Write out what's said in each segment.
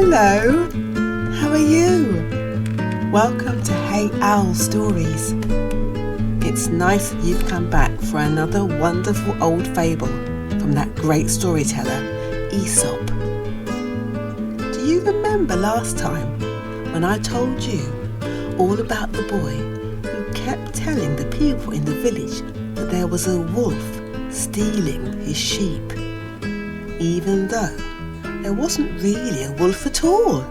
Hello, how are you? Welcome to Hey Owl Stories. It's nice that you've come back for another wonderful old fable from that great storyteller, Aesop. Do you remember last time when I told you all about the boy who kept telling the people in the village that there was a wolf stealing his sheep, even though there wasn't really a wolf at all?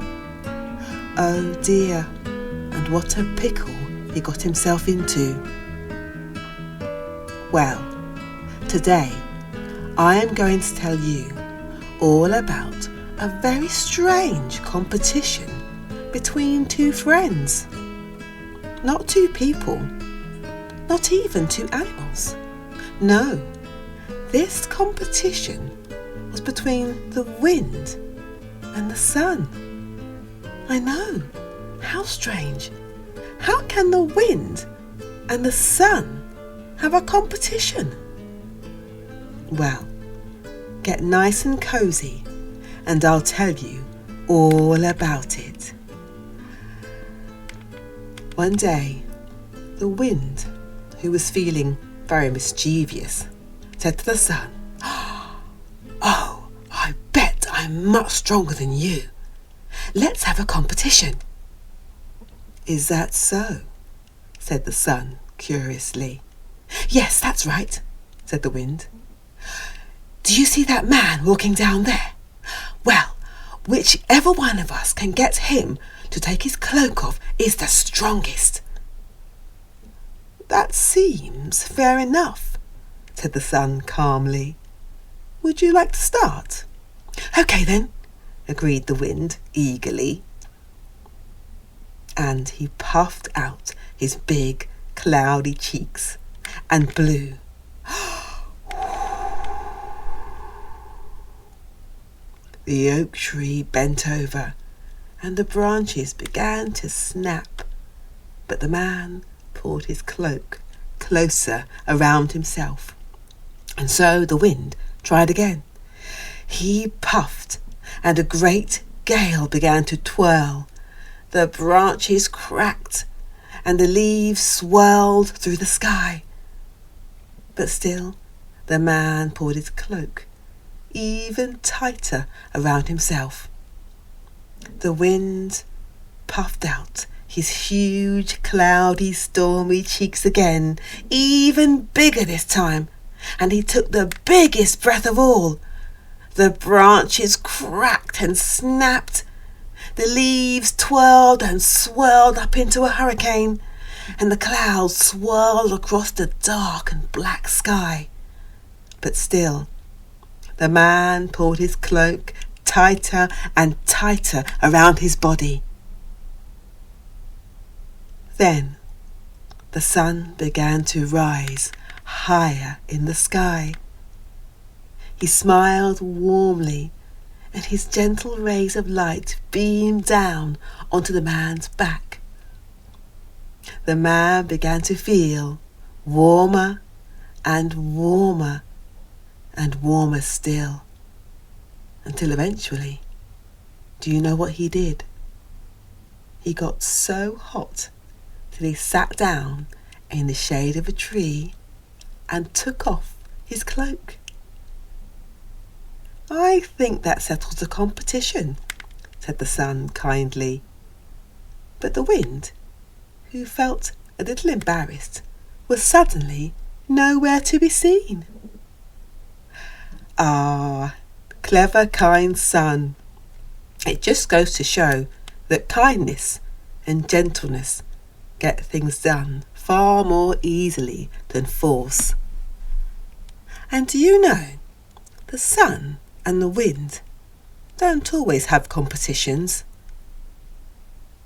Oh dear, and what a pickle he got himself into. Well, today I am going to tell you all about a very strange competition between two friends. Not two people, not even two animals. No, this competition was between the wind and the sun. I know, how strange. How can the wind and the sun have a competition? Well, get nice and cozy and I'll tell you all about it. One day, the wind, who was feeling very mischievous, said to the sun, "Oh, I bet I'm much stronger than you. Let's have a competition." "Is that so?" said the sun curiously. "Yes, that's right," said the wind. "Do you see that man walking down there? Well, whichever one of us can get him to take his cloak off is the strongest." "That seems fair enough," said the sun calmly. "Would you like to start?" "Okay then," agreed the wind eagerly. And he puffed out his big, cloudy cheeks and blew. The oak tree bent over and the branches began to snap, but the man pulled his cloak closer around himself. And so the wind tried again. He puffed and a great gale began to twirl. The branches cracked and the leaves swirled through the sky. But still the man pulled his cloak even tighter around himself. The wind puffed out his huge, cloudy, stormy cheeks again, even bigger this time, and he took the biggest breath of all. The branches cracked and snapped. The leaves twirled and swirled up into a hurricane, and the clouds swirled across the dark and black sky. But still, the man pulled his cloak tighter and tighter around his body. Then the sun began to rise higher in the sky. He smiled warmly, and his gentle rays of light beamed down onto the man's back. The man began to feel warmer and warmer and warmer still, until eventually, do you know what he did? He got so hot that he sat down in the shade of a tree and took off his cloak. "I think that settles the competition," said the sun kindly. But the wind, who felt a little embarrassed, was suddenly nowhere to be seen. "Ah, clever, kind sun. It just goes to show that kindness and gentleness get things done far more easily than force. And do you know, the sun and the wind don't always have competitions.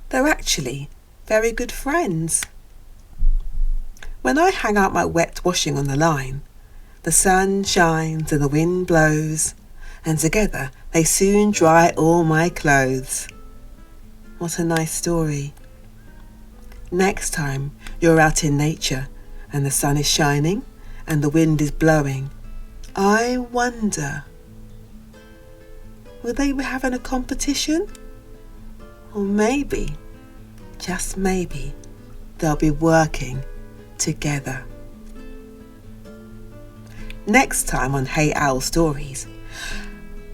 They're actually very good friends. When I hang out my wet washing on the line, the sun shines and the wind blows, and together they soon dry all my clothes. What a nice story. Next time you're out in nature and the sun is shining and the wind is blowing, I wonder, will they be having a competition Or maybe, just maybe, they'll be working together. Next time on Hey Owl Stories,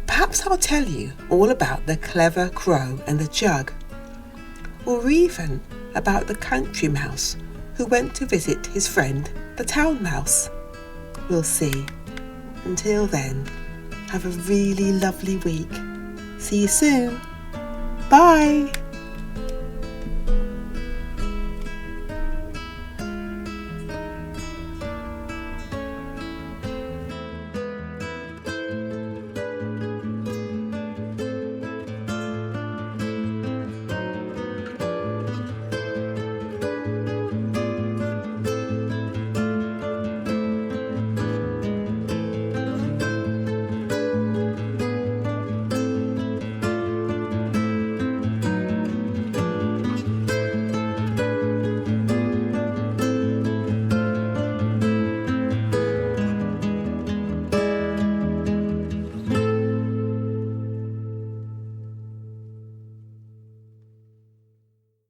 perhaps I'll tell you all about the clever crow and the jug, or even about the country mouse who went to visit his friend the town mouse. We'll see. Until then, have a really lovely week. See you soon. Bye.